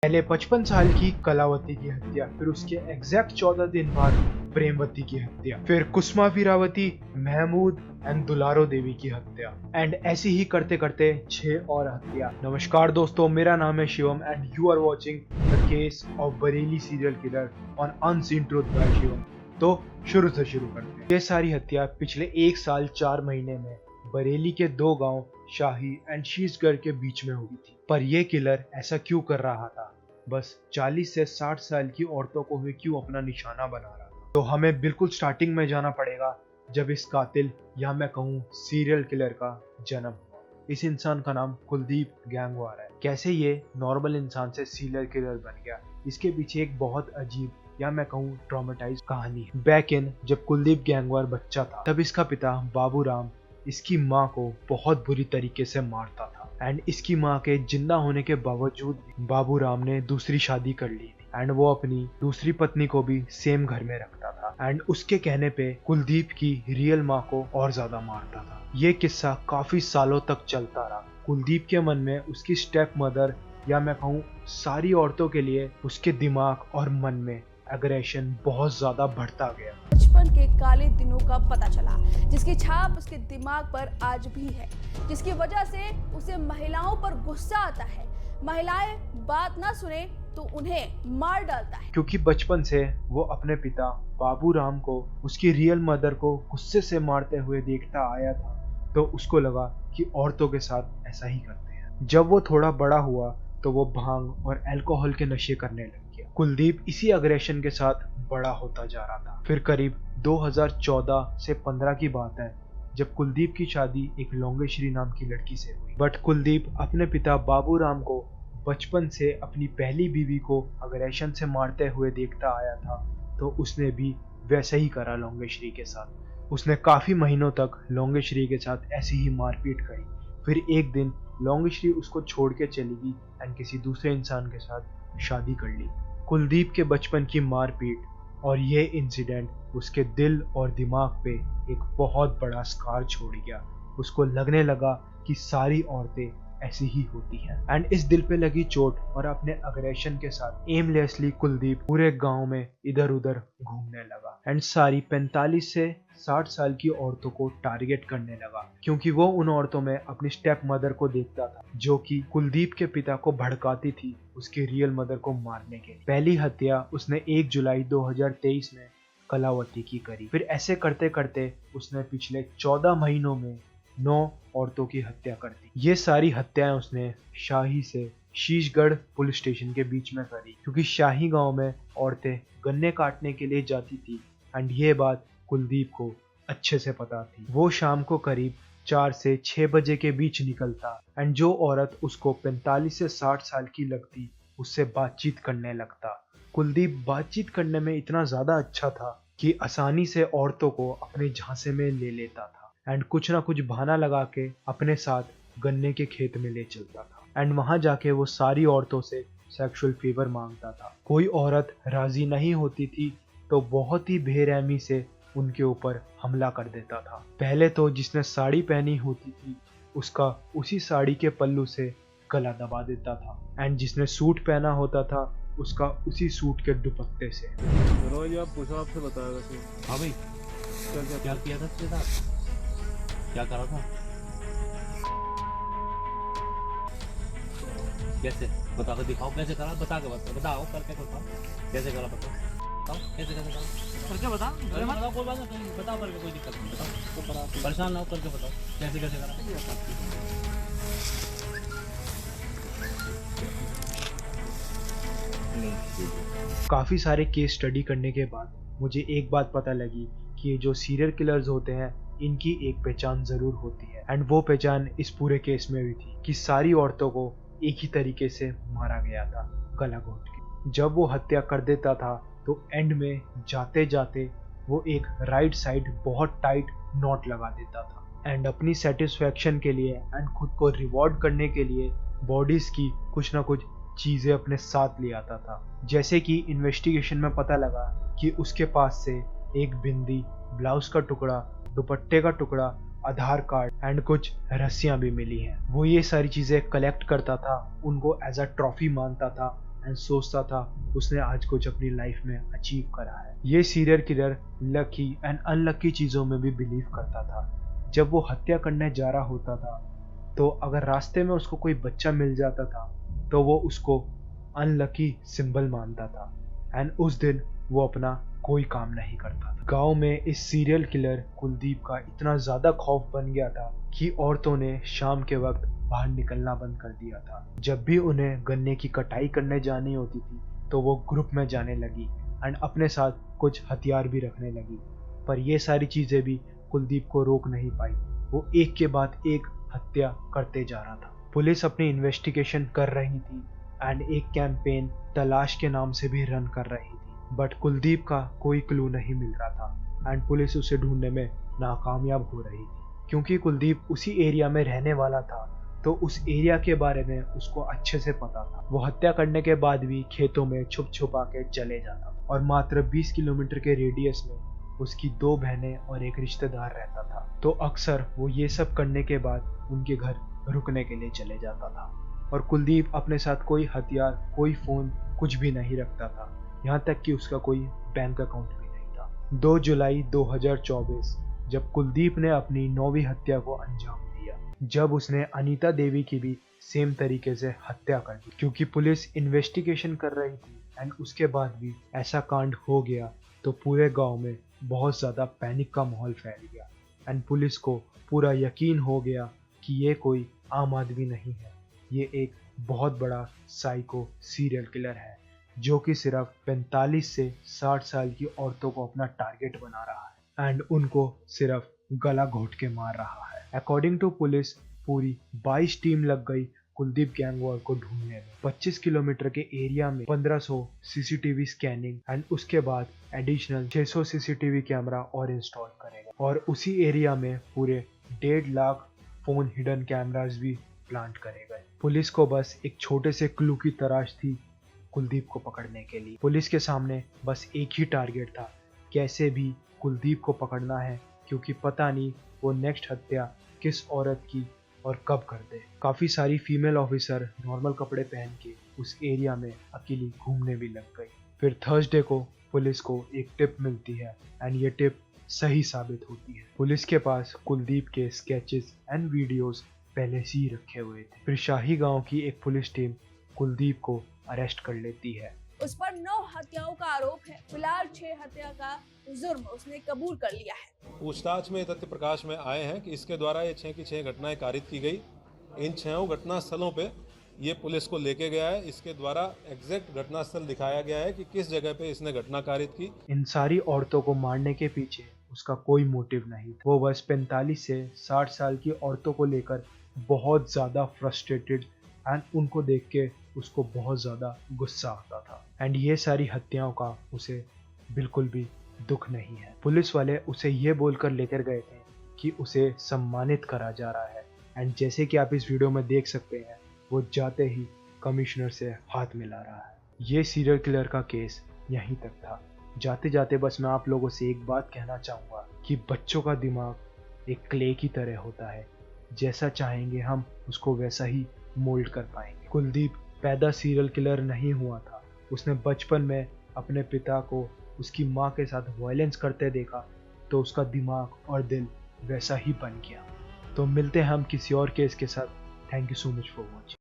पहले 55 साल की कलावती की हत्या, फिर उसके एग्जैक्ट 14 दिन बाद प्रेमवती की हत्या, फिर कुसुमा वीरावती, महमूद एंड दुलारो देवी की हत्या, एंड ऐसे ही करते करते 6 और हत्या। नमस्कार दोस्तों, मेरा नाम है Shivam and you are watching the case of Bareilly serial killer on Unseen Truth by Shivam. तो शुरू से शुरू करते हैं। ये सारी हत्या पिछले 1 साल 4 महीने में बरेली के 2 गांव शाही एंड शीशगढ़ के बीच में हुई थी। पर यह किलर ऐसा क्यों कर रहा था? बस 40 से 60 साल की औरतों को ही क्यों अपना निशाना बना रहा था? तो हमें बिल्कुल स्टार्टिंग में जाना पड़ेगा, जब इस कातिल या मैं कहूँ सीरियल किलर का जन्म हुआ। इस इंसान का नाम कुलदीप गैंगवार है। कैसे ये नॉर्मल इंसान से सीरियल किलर बन गया, इसके पीछे एक बहुत अजीब या मैं कहूँ ट्रॉमेटाइज कहानी है। बैक इन जब कुलदीप गैंगवार बच्चा था, तब इसका पिता बाबूराम इसकी माँ को बहुत बुरी तरीके से मारता था। एंड इसकी माँ के जिंदा होने के बावजूद बाबूराम ने दूसरी शादी कर ली थी एंड वो अपनी दूसरी पत्नी को भी सेम घर में रखता था। एंड उसके कहने पे कुलदीप की रियल माँ को और ज्यादा मारता था। ये किस्सा काफी सालों तक चलता रहा। कुलदीप के मन में उसकी स्टेप मदर या मैं कहूँ सारी औरतों के लिए उसके दिमाग और मन में एग्रेशन बहुत ज्यादा बढ़ता गया। बचपन के काले दिनों का पता चला, जिसकी छाप उसके दिमाग पर आज भी है, जिसकी वजह से उसे महिलाओं पर गुस्सा आता है। महिलाएं बात ना सुने तो उन्हें मार डालता है। क्योंकि बचपन से वो अपने पिता बाबूराम को उसकी रियल मदर को गुस्से से मारते हुए देखता आया था, तो उसको लगा कि औरतों के साथ ऐसा ही करते हैं। जब वो थोड़ा बड़ा हुआ तो वो भांग और अल्कोहल के नशे करने लग गया। कुलदीप इसी अग्रेशन के साथ बड़ा होता जा रहा था। फिर करीब 2014 से 15 की बात है, जब कुलदीप की शादी एक लोंगेश्वरी नाम की लड़की से हुई। बट कुलदीप अपने पिता बाबूराम को बचपन से अपनी पहली बीवी को अग्रेशन से मारते हुए देखता आया था, तो उसने भी वैसे ही करा लोंगेश्वरी के साथ। उसने काफी महीनों तक लोंगेश्वरी के साथ ऐसी ही मारपीट करी। फिर एक दिन लोंगेश्वरी उसको छोड़ के चली गई एंड किसी दूसरे इंसान के साथ शादी कर ली। कुलदीप के बचपन की मारपीट और ये इंसिडेंट उसके दिल और दिमाग पे एक बहुत बड़ा स्कार छोड़ गया। उसको लगने लगा कि सारी औरतें ऐसी ही होती हैं। एंड इस दिल पे लगी चोट और अपने अग्रेशन के साथ एमलेसली कुलदीप पूरे गांव में इधर उधर घूमने लगा एंड सारी 45 से 60 साल की औरतों को टारगेट करने लगा, क्योंकि वो उन औरतों में अपनी स्टेप मदर को देखता था, जो कि कुलदीप के पिता को भड़काती थी उसकी रियल मदर को मारने के लिए। पहली हत्या उसने 1 जुलाई 2023 में कलावती की करी। फिर ऐसे करते करते उसने पिछले 14 महीनों में 9 औरतों की हत्या कर दी। ये सारी हत्याएं उसने शाही से शीशगढ़ पुलिस स्टेशन के बीच में करी, क्योंकि शाही गांव में औरतें गन्ने काटने के लिए जाती थी एंड ये बात कुलदीप को अच्छे से पता थी। वो शाम को करीब 4 से 6 बजे के बीच निकलता एंड जो औरत उसको 45 से 60 साल की लगती उससे बातचीत करने लगता। कुलदीप बातचीत करने में इतना ज्यादा अच्छा था कि आसानी से औरतों को अपने झांसे में ले लेता था एंड कुछ ना कुछ बहाना लगा के अपने साथ गन्ने के खेत में ले चलता था एंड वहां जाके वो सारी औरतों से सेक्सुअल फेवर मांगता था। कोई औरत राजी नहीं होती थी तो बहुत ही बेरहमी से उनके ऊपर हमला कर देता था। पहले तो जिसने साड़ी पहनी होती थी उसका उसी साड़ी के पल्लू से गला दबा देता था एंड जिसने सूट पहना होता था उसका उसी सूट के दुपट्टे से। रोज आप पूछो, आपसे बताया वैसे। हाँ भाई, क्या किया था उसके साथ? क्या करा था? कैसे बता के दिखाओ, कैसे करा? बता के बताओ करके बताओ कैसे करा, बताओ कैसे कैसे करा करके बताओ। अरे बताओ, कोई बात नहीं, बताओ करके, कोई दिक्कत नहीं, बताओ, परेशान ना हो, करके बताओ कैसे कैसे करा। काफी सारे केस स्टडी करने के बाद मुझे एक बात पता लगी कि ये जो सीरियल किलर्स होते हैं इनकी एक पहचान जरूर होती है एंड वो पहचान इस पूरे केस में भी थी कि सारी औरतों को एक ही तरीके से मारा गया था, गला घोट के। जब वो हत्या कर देता था तो एंड में जाते जाते वो एक राइट साइड बहुत टाइट नॉट लगा देता था एंड अपनी सेटिस्फेक्शन के लिए एंड खुद को रिवॉर्ड करने के लिए बॉडीज की कुछ ना कुछ चीजें अपने साथ ले आता था। जैसे कि इन्वेस्टिगेशन में पता लगा कि उसके पास से एक बिंदी, ब्लाउज का टुकड़ा, दुपट्टे का टुकड़ा, आधार कार्ड एंड कुछ रस्सियां भी मिली हैं। वो ये सारी चीजें कलेक्ट करता था, उनको एज अ ट्रॉफी मानता था एंड सोचता था उसने आज कुछ अपनी लाइफ में अचीव करा है। ये serial killer lucky and unlucky चीज़ों में भी बिलीव करता था। जब वो हत्या करने जा रहा होता था तो अगर रास्ते में उसको कोई बच्चा मिल जाता था तो वो उसको अनलकी सिंबल मानता था एंड उस दिन वो अपना कोई काम नहीं करता था। गांव में इस सीरियल किलर कुलदीप का इतना ज़्यादा खौफ बन गया था कि औरतों ने शाम के वक्त बाहर निकलना बंद कर दिया था। जब भी उन्हें गन्ने की कटाई करने जानी होती थी तो वो ग्रुप में जाने लगी एंड अपने साथ कुछ हथियार भी रखने लगी। पर ये सारी चीज़ें भी कुलदीप को रोक नहीं पाई। वो एक के बाद एक हत्या करते जा रहा था। पुलिस अपनी इन्वेस्टिगेशन कर रही थी एंड एक कैंपेन तलाश के नाम से भी रन कर रही थी, बट कुलदीप का कोई क्लू नहीं मिल रहा था एंड पुलिस उसे ढूंढने में नाकामयाब हो रही थी। क्योंकि कुलदीप उसी एरिया में रहने वाला था तो उस एरिया के बारे में उसको अच्छे से पता था। वो हत्या करने के बाद भी खेतों में छुप छुपा के चले जाता था और मात्र 20 किलोमीटर के रेडियस में उसकी 2 बहनें और एक रिश्तेदार रहता था। तो अक्सर वो ये सब करने के बाद उनके घर रुकने के लिए चले जाता था और कुलदीप अपने साथ कोई हथियार, कोई फोन, कुछ भी नहीं रखता था। यहाँ तक कि उसका कोई बैंक अकाउंट भी नहीं था। 2 जुलाई 2024 जब कुलदीप ने अपनी 9वीं हत्या को अंजाम दिया, जब उसने अनीता देवी की भी सेम तरीके से हत्या कर दी। क्योंकि पुलिस इन्वेस्टिगेशन कर रही थी एंड उसके बाद भी ऐसा कांड हो गया तो पूरे गांव में बहुत ज़्यादा पैनिक का माहौल फैल गया एंड पुलिस को पूरा यकीन हो गया कि ये कोई आम आदमी नहीं है, ये एक बहुत बड़ा साइको सीरियल किलर है जो कि सिर्फ 45 से 60 साल की औरतों को अपना टारगेट बना रहा है एंड उनको सिर्फ गला घोट के मार रहा है। अकॉर्डिंग टू पुलिस पूरी 22 टीम लग गई कुलदीप गैंगवॉर को ढूंढने में। 25 किलोमीटर के एरिया में 1500 सीसीटीवी स्कैनिंग एंड उसके बाद एडिशनल 600 सीसीटीवी कैमरा और इंस्टॉल करेगा और उसी एरिया में पूरे 1.5 लाख फोन हिडन कैमरास भी प्लांट करे गए। पुलिस को बस एक छोटे से क्लू की तलाश थी कुलदीप को पकड़ने के लिए। पुलिस के सामने बस एक ही टारगेट था, कैसे भी कुलदीप को पकड़ना है, क्योंकि पता नहीं वो नेक्स्ट हत्या किस औरत की और कब कर दे। काफ़ी सारी फीमेल ऑफिसर नॉर्मल कपड़े पहन के उस एरिया में अकेली घूमने भी लग गई। फिर थर्सडे को पुलिस को एक टिप मिलती है एंड ये टिप सही साबित होती है। पुलिस के पास कुलदीप के स्केचेस एंड वीडियोस पहले से ही रखे हुए थे। फिर शाही गांव की एक पुलिस टीम कुलदीप को अरेस्ट कर लेती है। उस पर 9 हत्याओं का आरोप है। फिलहाल 6 हत्या का जुर्म उसने कबूल कर लिया है। पूछताछ में तथ्य प्रकाश में आए हैं कि इसके द्वारा ये 6 की 6 घटनाएं कारित की गई। इन 6 घटना स्थलों पे ये पुलिस को लेके गया है। इसके द्वारा एग्जैक्ट घटना स्थल दिखाया गया है कि किस जगह पे इसने घटना कारित की। इन सारी औरतों को मारने के पीछे उसका कोई मोटिव नहीं था। वो बस 45 से 60 साल की औरतों को लेकर बहुत ज़्यादा फ्रस्ट्रेटेड एंड उनको देख के उसको बहुत ज़्यादा गुस्सा आता था एंड ये सारी हत्याओं का उसे बिल्कुल भी दुख नहीं है। पुलिस वाले उसे ये बोलकर लेकर गए थे कि उसे सम्मानित करा जा रहा है एंड जैसे कि आप इस वीडियो में देख सकते हैं वो जाते ही कमिश्नर से हाथ मिला रहा है। ये सीरियल किलर का केस यहीं तक था। जाते जाते बस मैं आप लोगों से एक बात कहना चाहूँगा कि बच्चों का दिमाग एक क्ले की तरह होता है, जैसा चाहेंगे हम उसको वैसा ही मोल्ड कर पाएंगे। कुलदीप पैदा सीरियल किलर नहीं हुआ था। उसने बचपन में अपने पिता को उसकी माँ के साथ वायलेंस करते देखा तो उसका दिमाग और दिल वैसा ही बन गया। तो मिलते हैं हम किसी और केस के साथ। Thank you so much for watching.